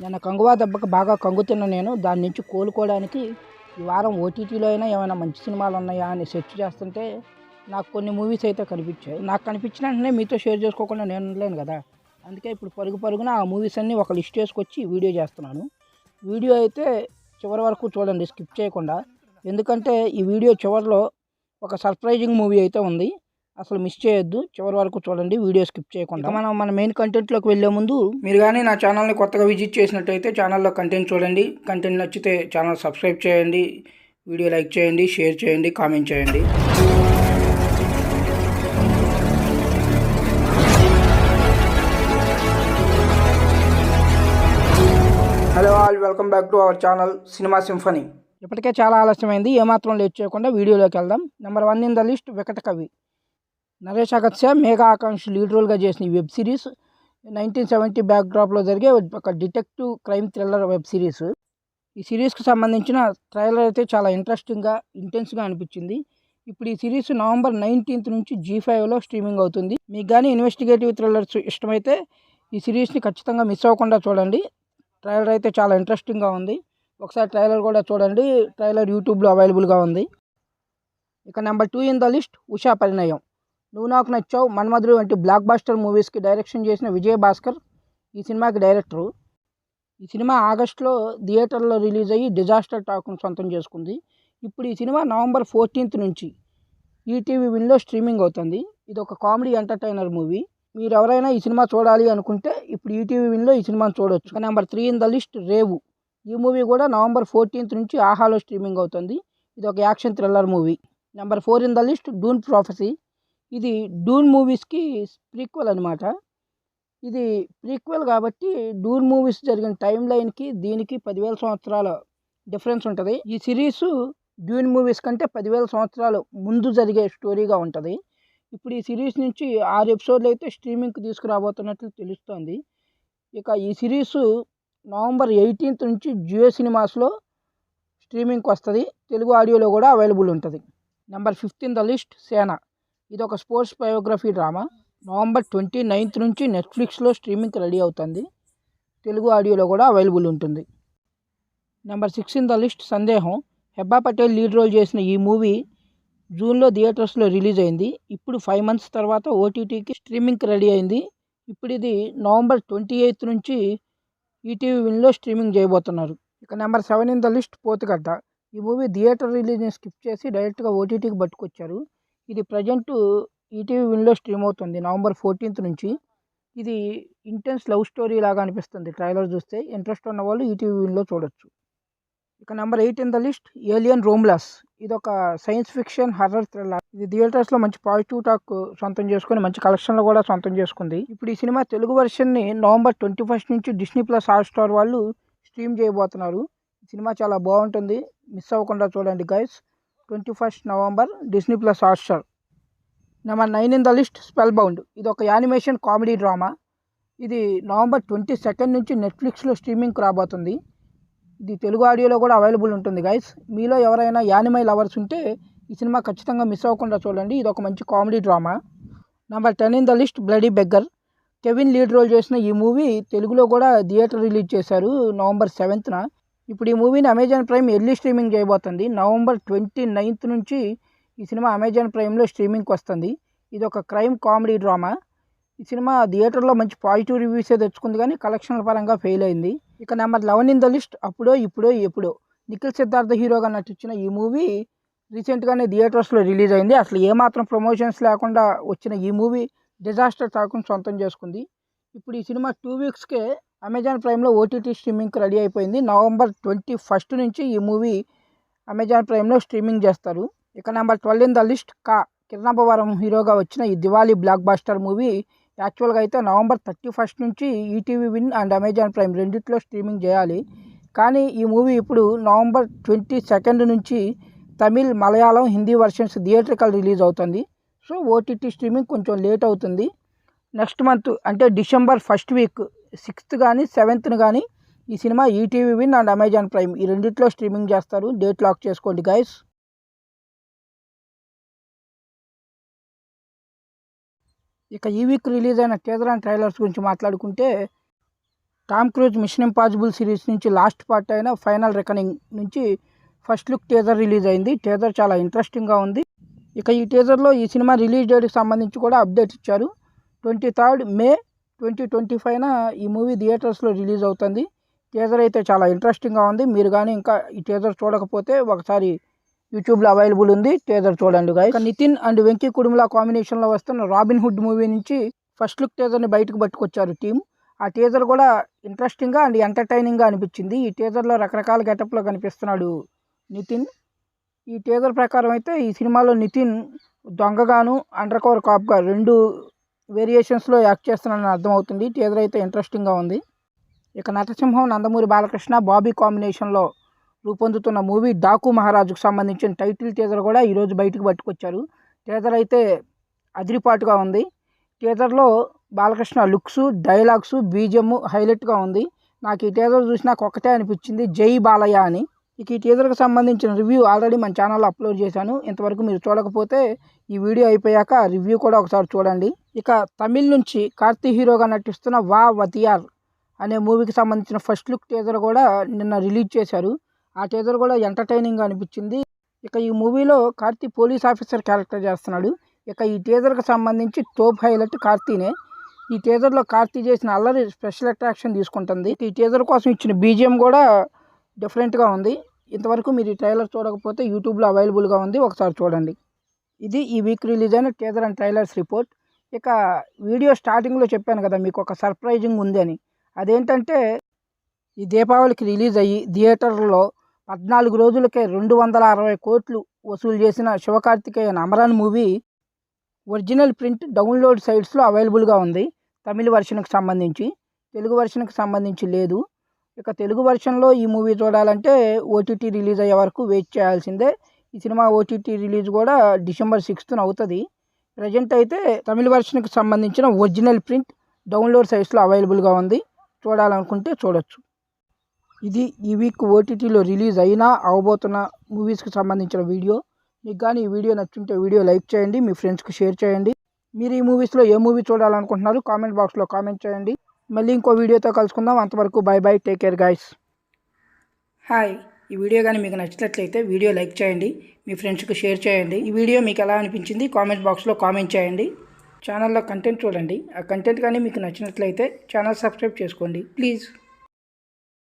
నిన్న కంగువా దెబ్బకి బాగా కంగుతిన్న నేను దాని నుంచి కోలుకోవడానికి ఈ వారం ఓటీటీలో అయినా ఏమైనా మంచి సినిమాలు ఉన్నాయా అని సెర్చ్ చేస్తుంటే నాకు కొన్ని మూవీస్ అయితే కనిపించాయి. నాకు కనిపించిన వెంటనే మీతో షేర్ చేసుకోకుండా నేను ఉండలేను కదా. అందుకే ఇప్పుడు పరుగున ఆ మూవీస్ అన్నీ ఒక లిస్ట్ చేసుకొచ్చి వీడియో చేస్తున్నాను. వీడియో అయితే చివరి వరకు చూడండి, స్కిప్ చేయకుండా. ఎందుకంటే ఈ వీడియో చివరిలో ఒక సర్ప్రైజింగ్ మూవీ అయితే ఉంది. అసలు మిస్ చేయొద్దు, చివరి వరకు చూడండి, వీడియో స్కిప్ చేయకుండా. మనం మన మెయిన్ కంటెంట్లోకి వెళ్ళే ముందు మీరు కానీ నా ఛానల్ని కొత్తగా విజిట్ చేసినట్టయితే ఛానల్లో కంటెంట్ చూడండి. కంటెంట్ నచ్చితే ఛానల్ సబ్స్క్రైబ్ చేయండి, వీడియో లైక్ చేయండి, షేర్ చేయండి, కామెంట్ చేయండి. Hello all, welcome back to our channel cinema symphony. ఇప్పటికే చాలా ఆలస్యమైంది, ఏమాత్రం లేట్ చేయకుండా వీడియోలోకి వెళ్దాం. నెంబర్ 1 ఇన్ ద లిస్ట్ వికట కవి. నరేష్ అగత్య, మేఘా ఆకాంక్ష లీడ్ రోల్గా చేసిన ఈ వెబ్ సిరీస్ 1970 బ్యాక్డ్రాప్లో జరిగే ఒక detective crime thriller web series. ఈ సిరీస్కి సంబంధించిన ట్రైలర్ అయితే చాలా ఇంట్రెస్టింగ్గా, ఇంటెన్స్గా అనిపించింది. ఇప్పుడు ఈ సిరీస్ నవంబర్ 19 నుంచి G5లో స్ట్రీమింగ్ అవుతుంది. మీకు కానీ ఇన్వెస్టిగేటివ్ థ్రిల్లర్స్ ఇష్టమైతే ఈ సిరీస్ని ఖచ్చితంగా మిస్ అవ్వకుండా చూడండి. ట్రైలర్ అయితే చాలా ఇంట్రెస్టింగ్గా ఉంది. ఒకసారి ట్రైలర్ కూడా చూడండి. ట్రైలర్ యూట్యూబ్లో అవైలబుల్గా ఉంది. ఇక number 2 in the list Usha Parinayam. నువ్వు నాకు నచ్చావు, మన్మధుడు వంటి బ్లాక్ బాస్టర్ మూవీస్కి డైరెక్షన్ చేసిన విజయ్ భాస్కర్ ఈ సినిమాకి డైరెక్టరు. ఈ సినిమా ఆగస్టులో థియేటర్లో రిలీజ్ అయ్యి డిజాస్టర్ టాక్ను సొంతం చేసుకుంది. ఇప్పుడు ఈ సినిమా నవంబర్ 14 నుంచి ఈటీవీ విన్లో స్ట్రీమింగ్ అవుతుంది. ఇది ఒక కామెడీ ఎంటర్టైనర్ మూవీ. మీరు ఎవరైనా ఈ సినిమా చూడాలి అనుకుంటే ఇప్పుడు ఈటీవీ విన్లో ఈ సినిమాని చూడొచ్చు. నెంబర్ 3 ఇన్ ద లిస్ట్ రేవు. ఈ మూవీ కూడా నవంబర్ 14 నుంచి ఆహాలో స్ట్రీమింగ్ అవుతుంది. ఇది ఒక action thriller movie. Number 4 in the list Doon prophecy. ఇది డూన్ మూవీస్కి ప్రీక్వెల్ అనమాట. ఇది ప్రీక్వెల్ కాబట్టి డూన్ మూవీస్ జరిగిన టైం లైన్కి దీనికి 10,000 సంవత్సరాల డిఫరెన్స్ ఉంటుంది. ఈ సిరీసు డ్యూన్ మూవీస్ కంటే 10,000 సంవత్సరాలు ముందు జరిగే స్టోరీగా ఉంటుంది. ఇప్పుడు ఈ సిరీస్ నుంచి 6 ఎపిసోడ్లు అయితే స్ట్రీమింగ్కి తీసుకురాబోతున్నట్లు తెలుస్తోంది. ఇక ఈ సిరీసు నవంబర్ 18 నుంచి జియో సినిమాస్లో స్ట్రీమింగ్కి వస్తుంది. తెలుగు ఆడియోలో కూడా అవైలబుల్ ఉంటుంది. నెంబర్ 5 ఇన్ ద లిస్ట్ సేన. ఇది ఒక స్పోర్ట్స్ బయోగ్రఫీ డ్రామా. నవంబర్ 29 నుంచి నెట్ఫ్లిక్స్లో స్ట్రీమింగ్కి రెడీ అవుతుంది. తెలుగు ఆడియోలో కూడా అవైలబుల్ ఉంటుంది. నెంబర్ 6 ఇన్ ద లిస్ట్ సందేహం. హెబ్బా పటేల్ లీడ్ రోల్ చేసిన ఈ మూవీ జూన్లో థియేటర్స్లో రిలీజ్ అయింది. ఇప్పుడు 5 మంత్స్ తర్వాత ఓటీటీకి స్ట్రీమింగ్కి రెడీ అయింది. ఇప్పుడు ఇది నవంబర్ 28 నుంచి ఈటీవీ విన్లో స్ట్రీమింగ్ చేయబోతున్నారు. ఇక నెంబర్ 7 ఇన్ ద లిస్ట్ పోతుగడ్డ. ఈ మూవీ థియేటర్ రిలీజ్ని స్కిప్ చేసి డైరెక్ట్గా ఓటీటీకి పట్టుకొచ్చారు. ఇది ప్రజెంట్ ఈటీవీ విన్లో స్ట్రీమ్ అవుతుంది నవంబర్ 14 నుంచి. ఇది ఇంటెన్స్ లవ్ స్టోరీ లాగా అనిపిస్తుంది ట్రైలర్ చూస్తే. ఇంట్రెస్ట్ ఉన్న వాళ్ళు ఈటీవీ విన్లో చూడొచ్చు. ఇక number 8 in the list alien romulus. ఇది ఒక సైన్స్ ఫిక్షన్ హర్రర్ థ్రిల్లర్. ఇది థియేటర్స్లో మంచి పాజిటివ్ టాక్ సొంతం చేసుకుని మంచి కలెక్షన్లు కూడా సొంతం చేసుకుంది. ఇప్పుడు ఈ సినిమా తెలుగు వెర్షన్ని నవంబర్ 21 నుంచి Disney+ హాట్స్టార్ వాళ్ళు స్ట్రీమ్ చేయబోతున్నారు. ఈ సినిమా చాలా బాగుంటుంది, మిస్ అవ్వకుండా చూడండి guys. 21 November Disney+ Hotstar. Number 9 in the list spell bound. ఇది ఒక యానిమేషన్ కామెడీ డ్రామా. ఇది నవంబర్ 22 నుంచి నెట్ఫ్లిక్స్లో స్ట్రీమింగ్కి రాబోతుంది. ఇది తెలుగు ఆడియోలో కూడా అవైలబుల్ ఉంటుంది గైస్. మీలో ఎవరైనా యానిమే లవర్స్ ఉంటే ఈ సినిమా ఖచ్చితంగా మిస్ అవ్వకుండా చూడండి. ఇది ఒక మంచి comedy drama. Number 10 in the list bloody beggar. Kevin lead role చేసిన ఈ మూవీ తెలుగులో కూడా థియేటర్ రిలీజ్ చేశారు నవంబర్ 7న. ఇప్పుడు ఈ మూవీని అమెజాన్ ప్రైమ్ ఎర్లీ స్ట్రీమింగ్ చేయబోతుంది. నవంబర్ 29 నుంచి ఈ సినిమా అమెజాన్ ప్రైమ్లో స్ట్రీమింగ్కి వస్తుంది. ఇది ఒక క్రైమ్ కామెడీ డ్రామా. ఈ సినిమా థియేటర్లో మంచి పాజిటివ్ రివ్యూసే తెచ్చుకుంది కానీ కలెక్షన్ల పరంగా ఫెయిల్ అయింది. ఇక నెంబర్ 11 ఇన్ ద లిస్ట్ అప్పుడో ఇప్పుడో ఎప్పుడో. నిఖిల్ సిద్ధార్థ హీరోగా నటించిన ఈ మూవీ రీసెంట్గానే థియేటర్స్లో రిలీజ్ అయింది. అసలు ఏమాత్రం ప్రమోషన్స్ లేకుండా వచ్చిన ఈ మూవీ డిజాస్టర్ టాక్ను సొంతం చేసుకుంది. ఇప్పుడు ఈ సినిమా 2 వీక్స్కే అమెజాన్ ప్రైమ్లో ఓటీటీ స్ట్రీమింగ్కి రెడీ అయిపోయింది. నవంబర్ 21 నుంచి ఈ మూవీ అమెజాన్ ప్రైమ్లో స్ట్రీమింగ్ చేస్తారు. ఇక నెంబర్ 12 ఇన్ ద లిస్ట్ కిరణబవరం హీరోగా వచ్చిన ఈ దివాళీ బ్లాక్ బాస్టర్ మూవీ యాక్చువల్గా అయితే నవంబర్ 31 నుంచి ETV win and Amazon prime రెండిట్లో స్ట్రీమింగ్ చేయాలి. కానీ ఈ మూవీ ఇప్పుడు నవంబర్ 22 నుంచి Tamil, Malayalam, Hindi versions theatrical release అవుతుంది. సో ఓటీటీ స్ట్రీమింగ్ కొంచెం లేట్ అవుతుంది. నెక్స్ట్ మంత్ అంటే డిసెంబర్ 1st వీక్ 6th కానీ 7th కానీ ఈ cinema ETV win and Amazon prime ఈ రెండిట్లో స్ట్రీమింగ్ చేస్తారు. డేట్ లాక్ చేసుకోండి గైస్. ఇక ఈ వీక్ రిలీజ్ అయిన టీజర్ అండ్ ట్రైలర్స్ గురించి మాట్లాడుకుంటే Tom cruise machine impossible series నుంచి లాస్ట్ పార్ట్ అయిన ఫైనల్ రెకనింగ్ నుంచి ఫస్ట్ లుక్ టీజర్ రిలీజ్ అయింది. టీజర్ చాలా ఇంట్రెస్టింగ్గా ఉంది. ఇక ఈ టీజర్లో ఈ సినిమా రిలీజ్ డేట్కి సంబంధించి కూడా అప్డేట్ ఇచ్చారు. 23 మే 2025న ఈ మూవీ థియేటర్స్లో రిలీజ్ అవుతుంది. టీజర్ అయితే చాలా ఇంట్రెస్టింగ్గా ఉంది. మీరు కానీ ఇంకా ఈ టీజర్ చూడకపోతే ఒకసారి యూట్యూబ్లో అవైలబుల్ ఉంది, టీజర్ చూడండి గాయ్స్. నితిన్ అండ్ వెంకీ కుడుముల కాంబినేషన్లో వస్తున్న రాబిన్ హుడ్ మూవీ నుంచి ఫస్ట్ లుక్ టీజర్ని బయటకు పట్టుకొచ్చారు టీం. ఆ టీజర్ కూడా ఇంట్రెస్టింగ్గా అండ్ ఎంటర్టైనింగ్గా అనిపించింది. ఈ టీజర్లో రకరకాల గెటప్లో కనిపిస్తున్నాడు నితిన్. ఈ టీజర్ ప్రకారం అయితే ఈ సినిమాలో నితిన్ దొంగగాను అండర్ కవర్ కాప్గా 2 వేరియేషన్స్లో యాక్ట్ చేస్తున్నాడని అర్థమవుతుంది. టీజర్ అయితే ఇంట్రెస్టింగ్గా ఉంది. ఇక నటసింహం నందమూరి బాలకృష్ణ బాబీ కాంబినేషన్లో రూపొందుతున్న మూవీ డాకు మహారాజుకు సంబంధించిన టైటిల్ టీజర్ కూడా ఈరోజు బయటకు పట్టుకొచ్చారు. టీజర్ అయితే అదిరిపాటుగా ఉంది. టీజర్లో బాలకృష్ణ లుక్స్, డైలాగ్స్, బీజిఎం హైలైట్గా ఉంది. నాకు ఈ టీజర్ చూసి నాకు ఒకటే అనిపించింది, జై బాలయ్య అని. ఇక ఈ టీజర్కి సంబంధించిన రివ్యూ ఆల్రెడీ మన ఛానల్లో అప్లోడ్ చేశాను. ఇంతవరకు మీరు చూడకపోతే ఈ వీడియో అయిపోయాక రివ్యూ కూడా ఒకసారి చూడండి. ఇక తమిళ్ నుంచి కార్తీ హీరోగా నటిస్తున్న వా వతియార్ అనే మూవీకి సంబంధించిన ఫస్ట్ లుక్ టీజర్ కూడా నిన్న రిలీజ్ చేశారు. ఆ టీజర్ కూడా ఎంటర్టైనింగ్గా అనిపించింది. ఇక ఈ మూవీలో కార్తీ పోలీస్ ఆఫీసర్ క్యారెక్టర్ చేస్తున్నాడు. ఇక ఈ టీజర్కి సంబంధించి టాప్ హైలైట్ కార్తీనే. ఈ టీజర్లో కార్తీ చేసిన అల్లరి స్పెషల్ అట్రాక్షన్ తీసుకుంటుంది. ఈ టీజర్ కోసం ఇచ్చిన బీజిఎం కూడా డిఫరెంట్గా ఉంది. ఇంతవరకు మీరు ఈ ట్రైలర్ చూడకపోతే యూట్యూబ్లో అవైలబుల్గా ఉంది, ఒకసారి చూడండి. ఇది ఈ వీక్ రిలీజ్ అయిన టీజర్ అండ్ ట్రైలర్స్ రిపోర్ట్. ఇక వీడియో స్టార్టింగ్లో చెప్పాను కదా మీకు ఒక సర్ప్రైజింగ్ ఉంది అని. అదేంటంటే ఈ దీపావళికి రిలీజ్ అయ్యి థియేటర్లో 14 రోజులకే 260 కోట్లు వసూలు చేసిన Sivakarthikeyan Amaran movie original print download సైట్స్లో అవైలబుల్గా ఉంది. తమిళ వెర్షన్కి సంబంధించి, తెలుగు వెర్షన్కి సంబంధించి లేదు. ఇక తెలుగు వెర్షన్లో ఈ మూవీ చూడాలంటే ఓటీటీ రిలీజ్ అయ్యే వరకు వెయిట్ చేయాల్సిందే. ఈ సినిమా ఓటీటీ రిలీజ్ కూడా డిసెంబర్ 6న అవుతుంది. ప్రజెంట్ అయితే తమిళ వెర్షన్కి సంబంధించిన ఒరిజినల్ ప్రింట్ డౌన్లోడ్ సైట్స్లో అవైలబుల్గా ఉంది. చూడాలనుకుంటే చూడొచ్చు. ఇది ఈ వీక్ ఓటీటీలో రిలీజ్ అయినా అవబోతున్న మూవీస్కి సంబంధించిన వీడియో. మీకు కానీ ఈ వీడియో నచ్చుంటే వీడియో లైక్ చేయండి, మీ ఫ్రెండ్స్కి షేర్ చేయండి. మీరు ఈ మూవీస్లో ఏ మూవీ చూడాలనుకుంటున్నారు కామెంట్ బాక్స్లో కామెంట్ చేయండి. మళ్ళీ ఇంకో వీడియోతో కలుసుకుందాం. అంతవరకు by by, take care guys. Hi, ఈ వీడియో కానీ మీకు నచ్చినట్లయితే వీడియో లైక్ చేయండి, మీ ఫ్రెండ్స్కి షేర్ చేయండి. ఈ వీడియో మీకు ఎలా అనిపించింది కామెంట్ బాక్స్లో కామెంట్ చేయండి. ఛానల్లో కంటెంట్ చూడండి. ఆ కంటెంట్ కానీ మీకు నచ్చినట్లయితే ఛానల్ సబ్స్క్రైబ్ చేసుకోండి ప్లీజ్.